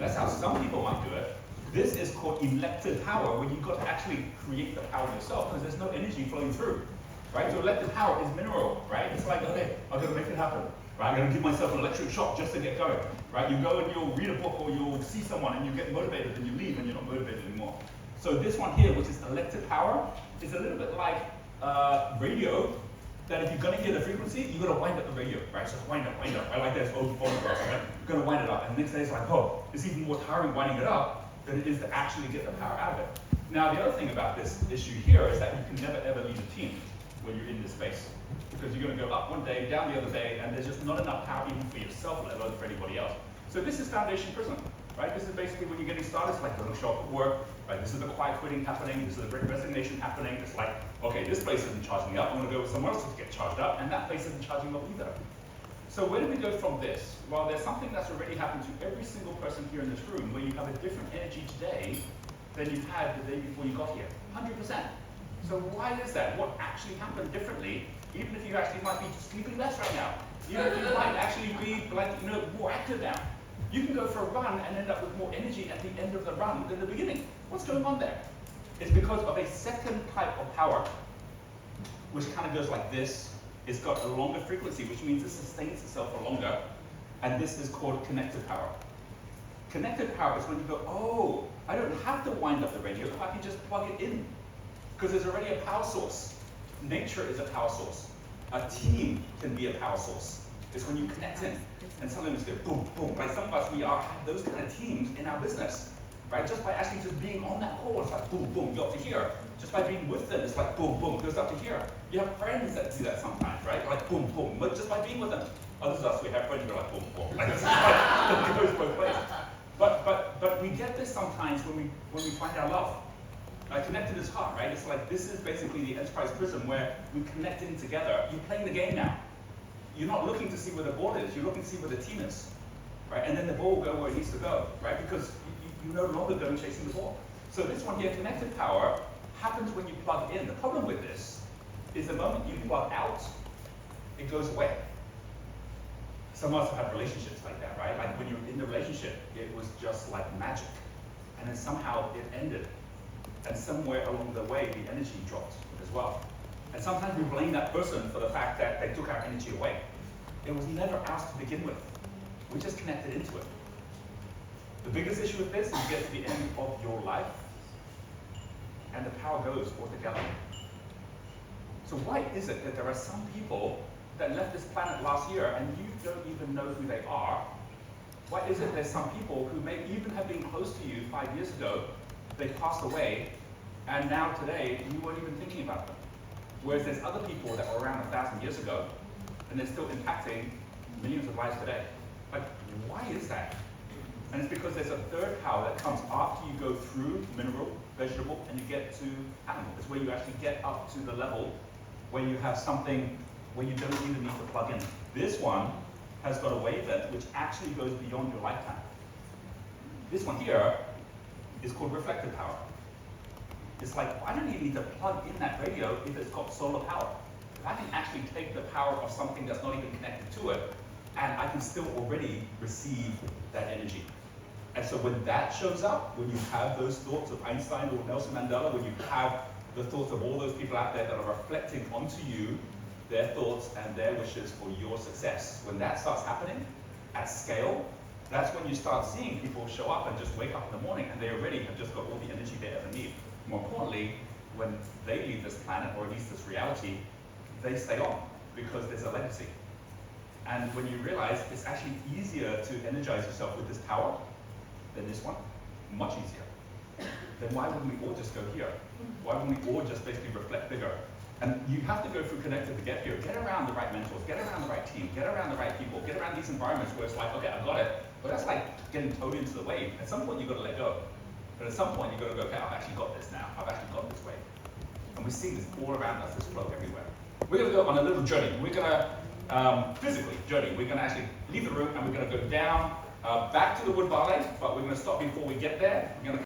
That's how some people might do it. This is called elected power, when you've got to actually create the power yourself, because there's no energy flowing through. Right? So elected power is mineral, right? It's like, okay, I'm gonna make it happen. Right? I'm gonna give myself an electric shock just to get going. Right? You go and you'll read a book or you'll see someone and you get motivated and you leave and you're not motivated anymore. So this one here, which is elected power, is a little bit like radio, that if you're gonna hear the frequency, you gotta wind up the radio, right? So wind up, right? Like there's old phonographs, right? You're gonna wind it up, and the next day it's like, oh, it's even more tiring winding it up than it is to actually get the power out of it. Now, the other thing about this issue here is that you can never ever lead a team when you're in this space, because you're gonna go up one day, down the other day, and there's just not enough power even for yourself, let alone for anybody else. So this is Foundation Prism, right? This is basically when you're getting started, it's like, don't show up at work, right? This is the quiet quitting happening, this is the great resignation happening. It's like, okay, this place isn't charging me up, I'm gonna go somewhere else to get charged up, and that place isn't charging up either. So where do we go from this? Well, there's something that's already happened to every single person here in this room, where you have a different energy today than you had the day before you got here, 100%. So why is that? What actually happened differently, even if you actually might be sleeping less right now, even if you might actually be like, more active now. You can go for a run and end up with more energy at the end of the run than the beginning. What's going on there? It's because of a second type of power, which kind of goes like this. It's got a longer frequency, which means it sustains itself for longer. And this is called connected power. Connected power is when you go, oh, I don't have to wind up the radio, I can just plug it in. Because there's already a power source. Nature is a power source. A team can be a power source. It's when you connect in. And sometimes go boom, boom. Like some of us, we have those kind of teams in our business. Right? Just by actually just being on that call, it's like boom, boom, go up to here. Just by being with them, it's like boom, boom, goes up to here. You have friends that do that sometimes, right? Like boom, boom, but just by being with them. Others of us, we have friends who are like boom, boom. Like it's like, it goes both ways. But we get this sometimes when we find our love. Connected is hard, right? It's like this is basically the Enterprise Prism where we connect in together. You're playing the game now. You're not looking to see where the ball is. You're looking to see where the team is, right? And then the ball will go where it needs to go, right? Because you're no longer going chasing the ball. So this one here, connected power, happens when you plug in. The problem with this is the moment you plug out, it goes away. Some of us have had relationships like that, right? Like when you're in the relationship, it was just like magic. And then somehow it ended. And somewhere along the way, the energy dropped as well. And sometimes we blame that person for the fact that they took our energy away. It was never ours to begin with. We just connected into it. The biggest issue with this is you get to the end of your life, and the power goes altogether. So why is it that there are some people that left this planet last year and you don't even know who they are? Why is it there's some people who may even have been close to you 5 years ago, they passed away, and now today you weren't even thinking about them? Whereas there's other people that were around 1,000 years ago, and they're still impacting millions of lives today. Like, why is that? And it's because there's a third power that comes after you go through mineral, vegetable, and you get to animal. It's where you actually get up to the level where you have something where you don't even need to plug in. This one has got a wavelength which actually goes beyond your lifetime. This one here is called reflected power. It's like, I don't even need to plug in that radio if it's got solar power. If I can actually take the power of something that's not even connected to it, and I can still already receive that energy. And so when that shows up, when you have those thoughts of Einstein or Nelson Mandela, when you have the thoughts of all those people out there that are reflecting onto you their thoughts and their wishes for your success, when that starts happening at scale, that's when you start seeing people show up and just wake up in the morning and they already have just got all the energy they ever need. More importantly, when they leave this planet, or at least this reality, they stay on because there's a legacy. And when you realize it's actually easier to energize yourself with this power than this one, much easier, then why wouldn't we all just go here? Why wouldn't we all just basically reflect bigger? And you have to go through Connected to get here. Get around the right mentors, get around the right team, get around the right people, get around these environments where it's like, okay, I got it. But that's like getting towed into the wave. At some point, you've got to let go. But at some point, you've got to go, okay, I've actually got this now. I've actually got this wave. And we see this all around us, this flow everywhere. We're going to go on a little journey. We're going to physically journey. We're going to actually leave the room and we're going to go down back to the wood ballet, but we're going to stop before we get there. We're going to